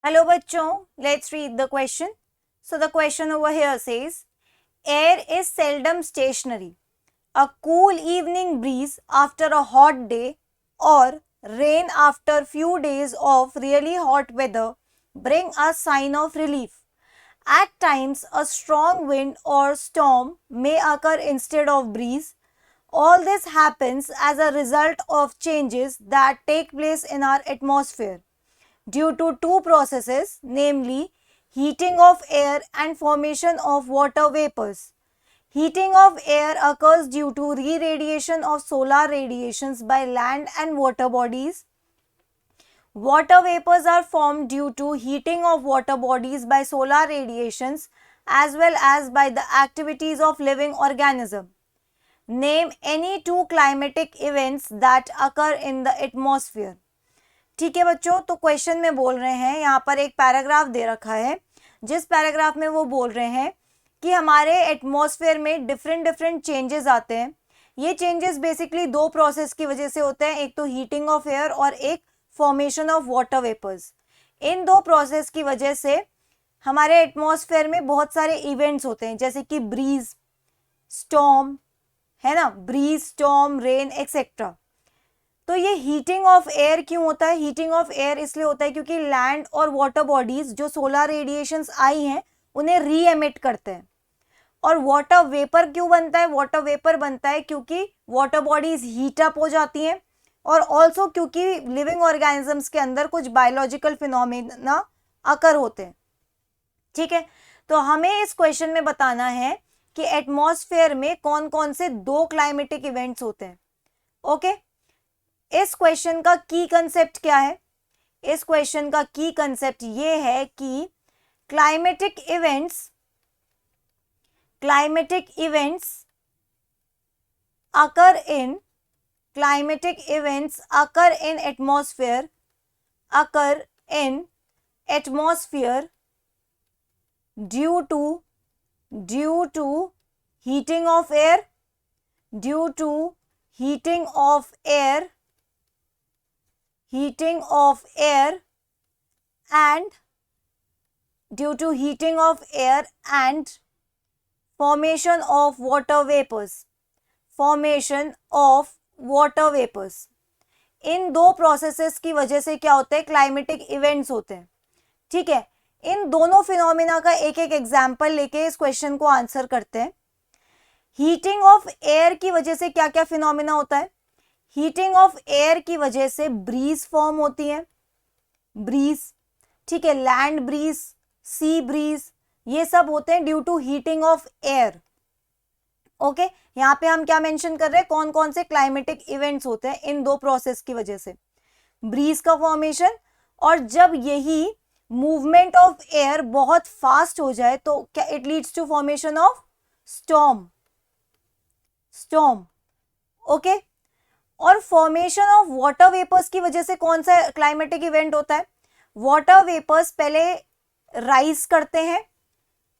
Hello bachcho, let's read the question. So the question over here says, air is seldom stationary. A cool evening breeze after a hot day or rain after few days of really hot weather bring a sign of relief. At times, a strong wind or storm may occur instead of breeze. All this happens as a result of changes that take place in our atmosphere due to two processes, namely heating of air and formation of water vapors. Heating of air occurs due to re-radiation of solar radiations by land and water bodies. Water vapors are formed due to heating of water bodies by solar radiations as well as by the activities of living organism. Name any two climatic events that occur in the atmosphere. ठीक है बच्चों, तो question में बोल रहे हैं, यहाँ पर एक पैराग्राफ दे रखा है जिस पैराग्राफ में वो बोल रहे हैं कि हमारे एटमॉस्फेयर में डिफरेंट चेंजेस आते हैं. ये चेंजेस बेसिकली दो प्रोसेस की वजह से होते हैं, एक तो हीटिंग ऑफ एयर और एक फॉर्मेशन ऑफ वाटर वेपर्स. इन दो प्रोसेस की वजह से हमारे एटमॉस्फेयर में बहुत सारे इवेंट्स होते हैं, जैसे कि ब्रीज, स्टॉर्म, है ना, ब्रीज, स्टॉर्म, रेन एक्सेट्रा. तो ये हीटिंग ऑफ एयर क्यों होता है? हीटिंग ऑफ एयर इसलिए होता है क्योंकि लैंड और वाटर बॉडीज जो सोलर रेडिएशंस आई हैं उन्हें री एमिट करते हैं. और वाटर वेपर क्यों बनता है? वाटर वेपर बनता है क्योंकि वाटर बॉडीज हीट अप हो जाती हैं और ऑल्सो क्योंकि लिविंग ऑर्गेनिजम्स के अंदर कुछ बायोलॉजिकल फिनोमेना अकर होते हैं. ठीक है, तो हमें इस क्वेश्चन में बताना है कि एटमॉस्फेयर में कौन कौन से दो क्लाइमेटिक इवेंट्स होते हैं. ओके, इस क्वेश्चन का की कंसेप्ट क्या है? इस क्वेश्चन का की कंसेप्ट ये है कि climatic events occur in atmosphere due to heating of air and formation of water vapors. इन दो प्रोसेसेस की वजह से क्या होते हैं? क्लाइमेटिक इवेंट्स होते हैं. ठीक है, इन दोनों फिनोमिना का एक एक एग्जाम्पल लेके इस क्वेश्चन को आंसर करते हैं. हीटिंग ऑफ एयर की वजह से क्या क्या फिनोमिना होता है? हीटिंग ऑफ एयर की वजह से ब्रीज फॉर्म होती है, ब्रीज. ठीक है, लैंड ब्रीज, सी ब्रीज, ये सब होते हैं due to heating of air. Okay, यहाँ पे हम क्या मेंशन कर रहे हैं? कौन कौन से क्लाइमेटिक इवेंट्स होते हैं इन दो प्रोसेस की वजह से? ब्रीज का फॉर्मेशन, और जब यही मूवमेंट ऑफ एयर बहुत फास्ट हो जाए तो क्या it leads to formation of storm. Okay, और फॉर्मेशन ऑफ वाटर वेपर्स की वजह से कौन सा क्लाइमेटिक इवेंट होता है? वाटर वेपर्स पहले राइज करते हैं,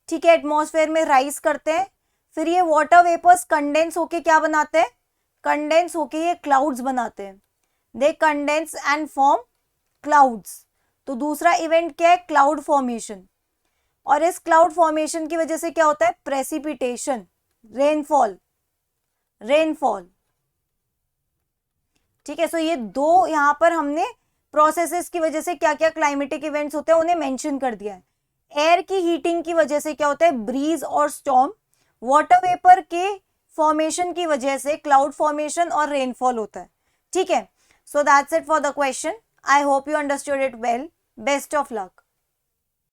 ठीक है, एटमॉस्फेयर में राइज करते हैं, फिर ये वाटर वेपर्स कंडेंस होके क्या बनाते हैं? कंडेंस होके ये क्लाउड्स बनाते हैं. दे कंडेंस एंड फॉर्म क्लाउड्स. तो दूसरा इवेंट क्या है? Cloud formation. और इस क्लाउड फॉर्मेशन की वजह से क्या होता है? Precipitation, rainfall. ठीक है, सो ये दो यहाँ पर हमने प्रोसेसेस की वजह से क्या क्या क्लाइमेटिक इवेंट्स होते हैं उन्हें मेंशन कर दिया है. एयर की हीटिंग की वजह से क्या होता है? ब्रीज और स्टॉर्म. वाटर वेपर के फॉर्मेशन की वजह से क्लाउड फॉर्मेशन और रेनफॉल होता है. ठीक है, so that's it for the question. I hope you understood it well. Best of luck.